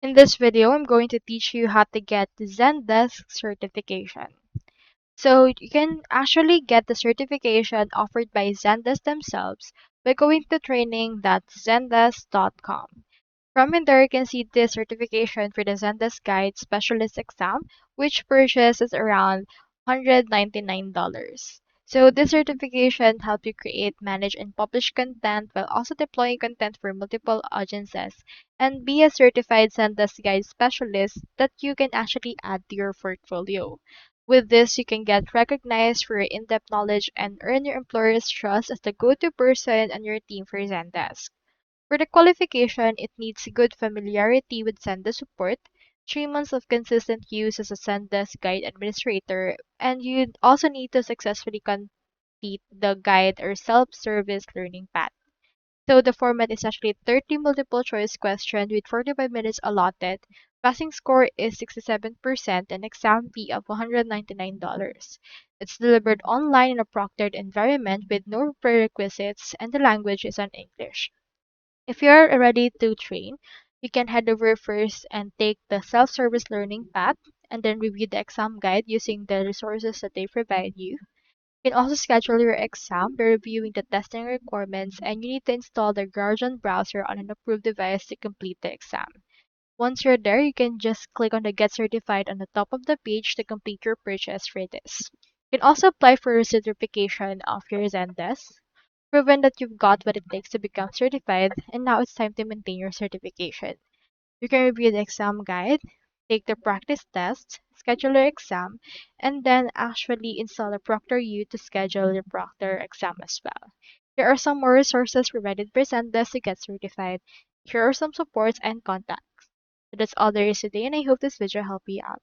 In this video, I'm going to teach you how to get the Zendesk certification. So you can actually get the certification offered by Zendesk themselves by going to training.zendesk.com. From in there, you can see the certification for the Zendesk Guide Specialist exam, which purchase is around $199. So this certification helps you create, manage, and publish content while also deploying content for multiple audiences and be a certified Zendesk Guide Specialist that you can actually add to your portfolio. With this, you can get recognized for your in-depth knowledge and earn your employer's trust as the go-to person on your team for Zendesk. For the qualification, it needs good familiarity with Zendesk support, 3 months of consistent use as a Zendesk guide administrator, and you also need to successfully complete the guide or self-service learning path. So the format is actually 30 multiple choice questions with 45 minutes allotted. Passing score is 67% and exam fee of $199. It's delivered online in a proctored environment with no prerequisites and the language is in English. If you're ready to train, you can head over first and take the self-service learning path and then review the exam guide using the resources that they provide you. You can also schedule your exam by reviewing the testing requirements and you need to install the Guardian browser on an approved device to complete the exam. Once you're there, you can just click on the Get Certified on the top of the page to complete your purchase for this. You can also apply for a certification of your Zendesk, proven that you've got what it takes to become certified, and now it's time to maintain your certification. You can review the exam guide, take the practice test, schedule your exam, and then actually install a Proctor U to schedule your Proctor exam as well. Here are some more resources provided by Zendesk to get certified. Here are some supports and contacts. So that's all there is today, and I hope this video helped you out.